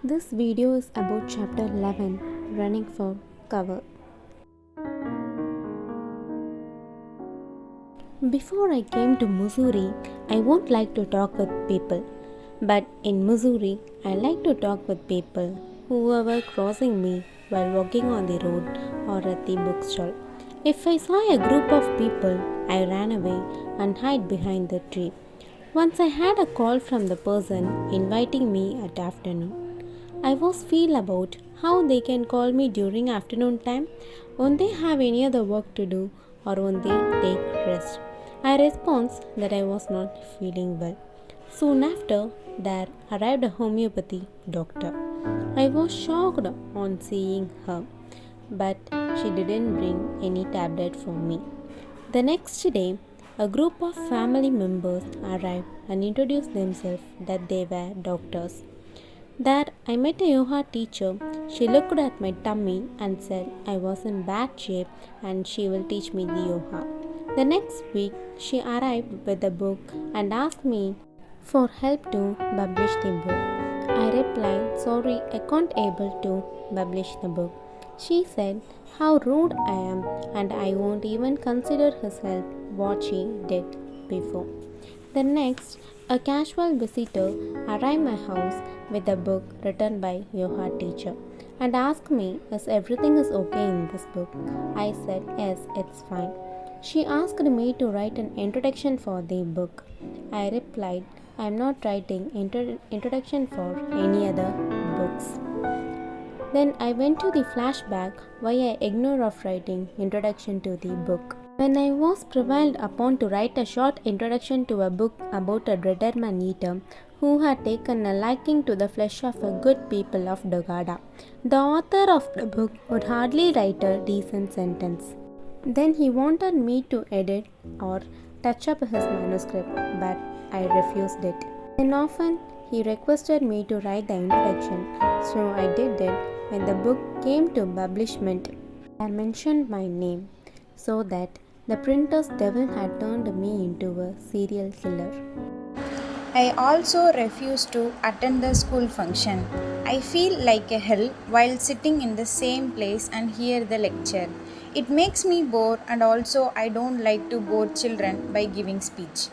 This video is about chapter 11, Running for Cover. Before I came to Mussoorie, I won't like to talk with people. But in Mussoorie, I like to talk with people, whoever crossing me while walking on the road or at the bookstall. If I saw a group of people, I ran away and hid behind the tree. Once I had a call from the person inviting me at afternoon. I was feel about how they can call me during afternoon time when they have any other work to do or when they take rest. I responded that I was not feeling well. Soon after, there arrived a homeopathy doctor. I was shocked on seeing her, but she didn't bring any tablet for me. The next day, a group of family members arrived and introduced themselves that they were doctors. There, I met a yoga teacher. She looked at my tummy and said I was in bad shape and she will teach me the yoga. The next week, she arrived with a book and asked me for help to publish the book. I replied, "Sorry, I can't able to publish the book." She said how rude I am and I won't even consider his help what she did before. The next, a casual visitor arrived my house with a book written by yoga teacher and asked me if everything is okay in this book. I said yes, it's fine. She asked me to write an introduction for the book. I replied, I am not writing introduction for any other books. Then I went to the flashback why I ignore of writing introduction to the book. When I was prevailed upon to write a short introduction to a book about a dreaded man-eater who had taken a liking to the flesh of a good people of Dogada, the author of the book would hardly write a decent sentence. Then he wanted me to edit or touch up his manuscript, but I refused it. Then often he requested me to write the introduction, so I did it. When the book came to publishment, I mentioned my name, so that the printer's devil had turned me into a serial killer. I also refuse to attend the school function. I feel like a hell while sitting in the same place and hear the lecture. It makes me bored and also I don't like to bore children by giving speech.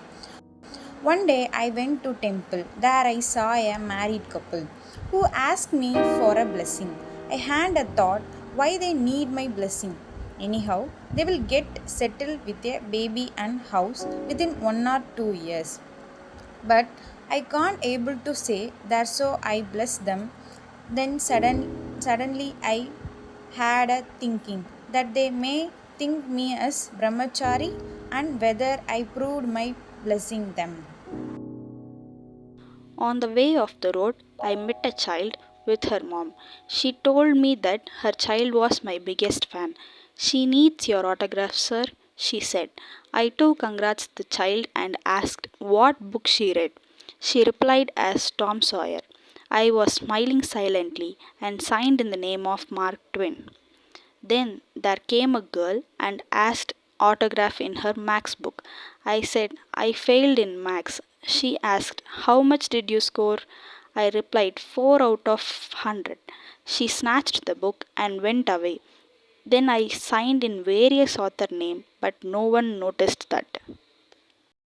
One day I went to temple. There I saw a married couple who asked me for a blessing. I had a thought why they need my blessing. Anyhow, they will get settled with a baby and house within 1 or 2 years. But I can't able to say that, so I blessed them. Then suddenly I had a thinking that they may think me as brahmachari and whether I proved my blessing them. On the way off the road, I met a child with her mom. She told me that her child was my biggest fan. She needs your autograph, sir, she said. I too congrats the child and asked what book she read. She replied as Tom Sawyer. I was smiling silently and signed in the name of Mark Twain. Then there came a girl and asked autograph in her Max book. I said I failed in Max. She asked how much did you score? I replied 4 out of 100. She snatched the book and went away. Then I signed in various author name but no one noticed that.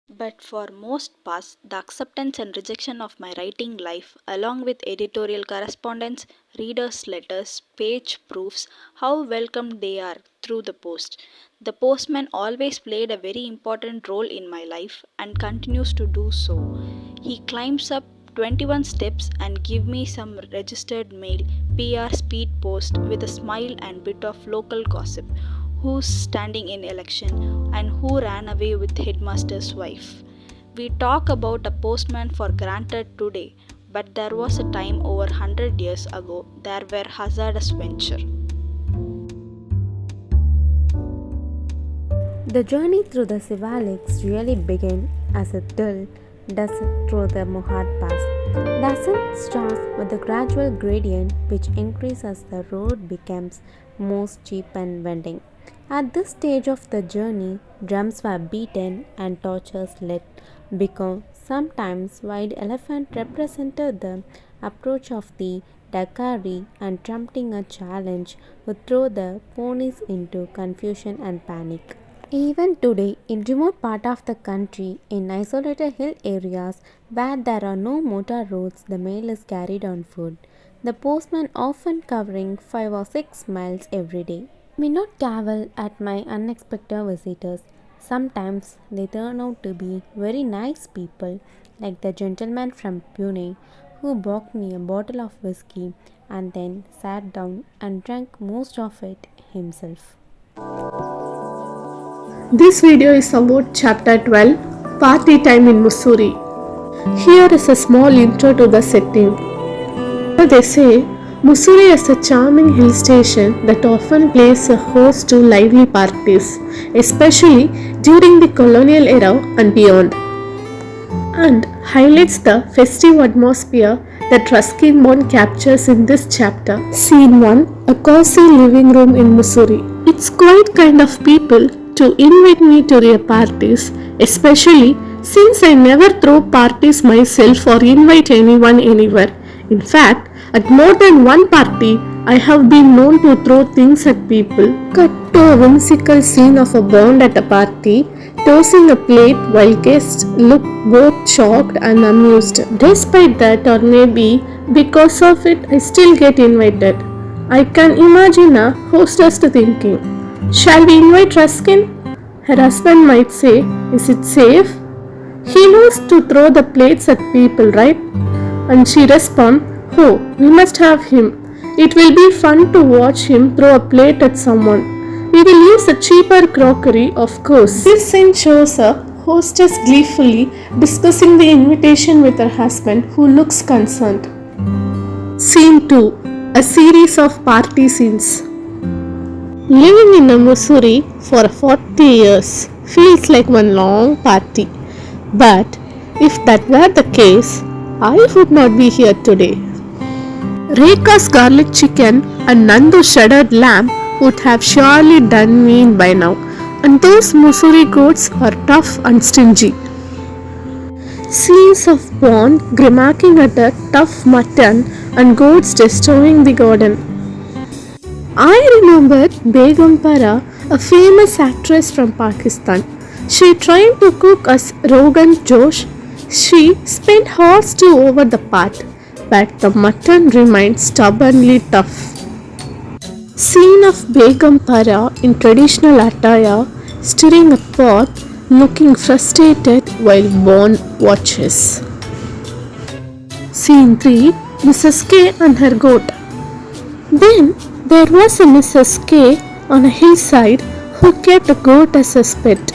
But for most parts, the acceptance and rejection of my writing life, along with editorial correspondence, readers' letters, page proofs, how welcomed they are through the post. The postman always played a very important role in my life and continues to do so. He climbs up 21 steps and give me some registered mail, PR speed post with a smile and bit of local gossip, who's standing in election and who ran away with headmaster's wife. We talk about a postman for granted today, but there was a time over 100 years ago there were hazardous venture. The journey through the Sivaliks really began as a dull descent through the Mohad Pass. The ascent starts with a gradual gradient which increases as the road becomes more steep and winding. At this stage of the journey, drums were beaten and torches lit because sometimes white elephant represented the approach of the Dakari, and attempting a challenge would throw the ponies into confusion and panic. Even today, in remote part of the country, in isolated hill areas where there are no motor roads, the mail is carried on foot. The postman often covering 5 or 6 miles every day. May not cavil at my unexpected visitors. Sometimes they turn out to be very nice people, like the gentleman from Pune who bought me a bottle of whiskey and then sat down and drank most of it himself. This video is about chapter 12, Party Time in Mussoorie. Here is a small intro to the setting. They say Mussoorie is a charming hill station that often plays a host to lively parties, especially during the colonial era and beyond, and highlights the festive atmosphere that Ruskin Bond captures in this chapter. Scene 1, a cozy living room in Mussoorie. It's quite kind of people to invite me to their parties, especially since I never throw parties myself or invite anyone anywhere. In fact, at more than one party, I have been known to throw things at people. Cut to a whimsical scene of a bond at a party, tossing a plate while guests look both shocked and amused. Despite that, or maybe because of it, I still get invited. I can imagine a hostess thinking, "Shall we invite Ruskin?" Her husband might say, "Is it safe? He knows to throw the plates at people, right?" And she responds, "Oh, we must have him. It will be fun to watch him throw a plate at someone. We will use a cheaper crockery, of course." This scene shows a hostess gleefully discussing the invitation with her husband, who looks concerned. Scene 2, a series of party scenes. Living in Mussoorie for 40 years feels like one long party. But if that were the case, I would not be here today. Rekha's garlic chicken and Nandu's shredded lamb would have surely done me in by now. And those Mussoorie goats are tough and stingy. Scenes of Bond grimacking at a tough mutton and goats destroying the garden. I remember Begum Para, a famous actress from Pakistan. She tried to cook us Rogan Josh. She spent hours to over the pot, but the mutton remained stubbornly tough. Scene of Begum Para in traditional attire, stirring a pot, looking frustrated while Bond watches. Scene 3, Mrs. K and her goat. Then there was a Mrs. K on a hillside who kept a goat as a pet.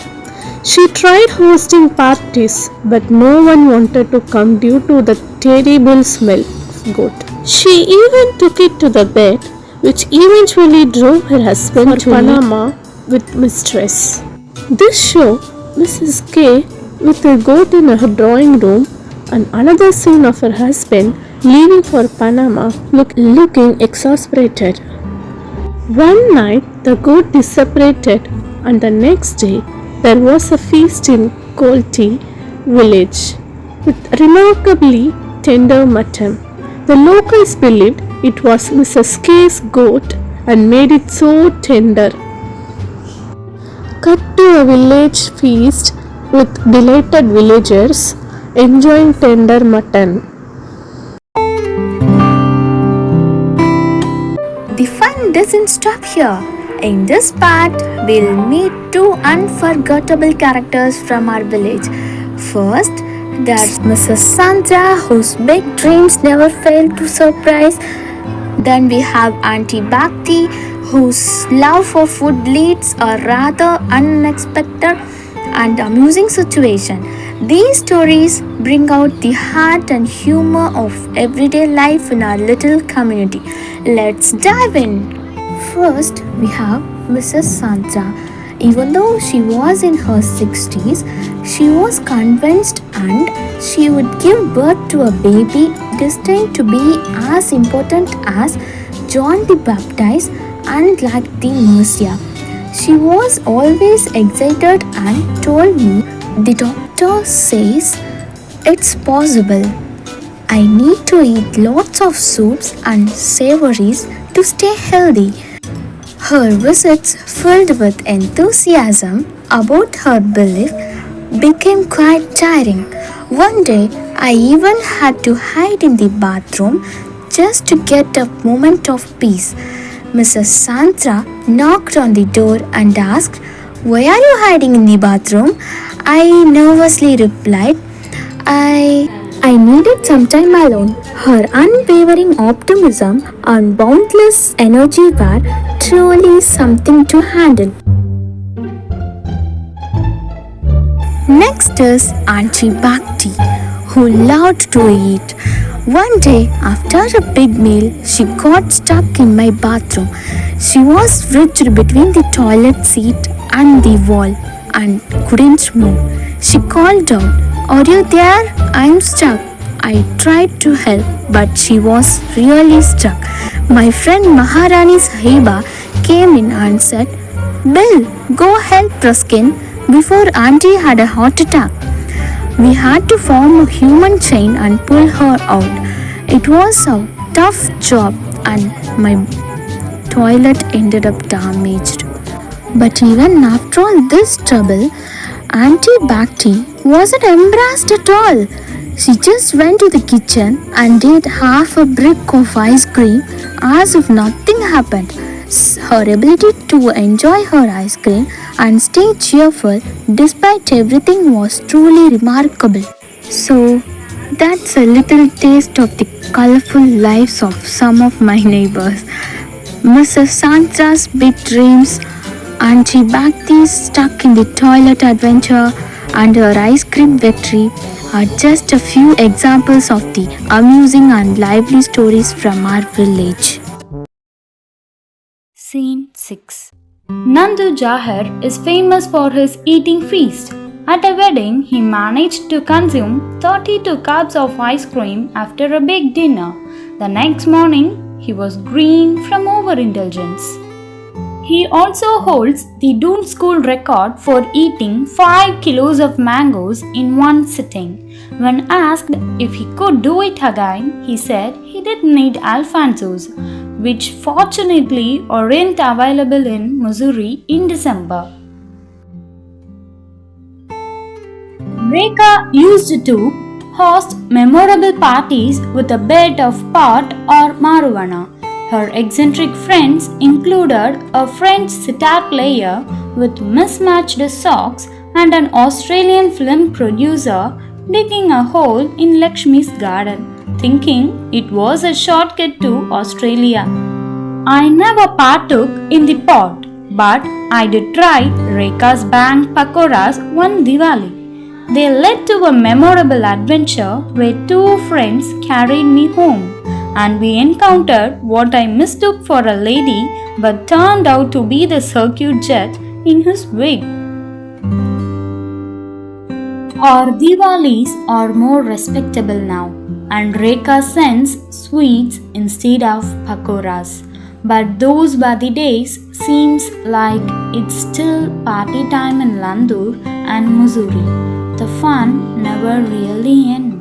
She tried hosting parties, but no one wanted to come due to the terrible smell of goat. She even took it to the bed, which eventually drove her husband to Panama with mistress. This show Mrs. K with her goat in her drawing room, and another scene of her husband leaving for Panama looking exasperated. One night the goat dissipated, and the next day there was a feast in Kolti village with remarkably tender mutton. The locals believed it was Mrs. K's goat and made it so tender. Cut to a village feast with delighted villagers enjoying tender mutton. The fun doesn't stop here. In this part, we'll meet two unforgettable characters from our village. First, there's Mrs. Santa, whose big dreams never fail to surprise. Then we have Auntie Bhakti, whose love for food leads a rather unexpected and amusing situation. These stories bring out the heart and humor of everyday life in our little community. Let's dive in. First, we have Mrs. Santa. Even though she was in her 60s, she was convinced and she would give birth to a baby destined to be as important as John the Baptist and like the Messiah. She was always excited and told me, "The doctor says it's possible." I need to eat lots of soups and savories to stay healthy. Her visits, filled with enthusiasm about her belief, became quite tiring. One day, I even had to hide in the bathroom just to get a moment of peace. Mrs. Sandra knocked on the door and asked, "Why are you hiding in the bathroom?" I nervously replied, I needed some time alone. Her unwavering optimism and boundless energy were truly something to handle. Next is Auntie Bhakti, who loved to eat. One day, after a big meal, she got stuck in my bathroom. She was wedged between the toilet seat and the wall and couldn't move. She called out, "Are you there? I'm stuck." I tried to help, but she was really stuck. My friend Maharani Sahiba came in and said, "Bill, go help Ruskin before Auntie had a heart attack." We had to form a human chain and pull her out. It was a tough job and my toilet ended up damaged. But even after all this trouble, Auntie Bhakti wasn't embarrassed at all. She just went to the kitchen and ate half a brick of ice cream as if nothing happened. Her ability to enjoy her ice cream and stay cheerful despite everything was truly remarkable. So, that's a little taste of the colorful lives of some of my neighbors. Mrs. Sandra's big dreams, Auntie Bhakti's stuck in the toilet adventure, and her ice cream victory are just a few examples of the amusing and lively stories from our village. Scene 6. Nandu Jahar is famous for his eating feast. At a wedding, he managed to consume 32 cups of ice cream after a big dinner. The next morning, he was green from overindulgence. He also holds the Doon School record for eating 5 kilos of mangoes in one sitting. When asked if he could do it again, he said he didn't need Alfonsos, which fortunately aren't available in Mussoorie in December. Rekha used to host memorable parties with a bit of pot or marijuana. Her eccentric friends included a French sitar player with mismatched socks and an Australian film producer digging a hole in Lakshmi's garden, thinking it was a shortcut to Australia. I never partook in the pot, but I did try Rekha's bang pakoras one Diwali. They led to a memorable adventure where two friends carried me home, and we encountered what I mistook for a lady but turned out to be the circuit jet in his wig. Our Diwalis are more respectable now, and Rekha sends sweets instead of pakoras. But those were the days. Seems like it's still party time in Landur and Mussoorie. The fun never really ends.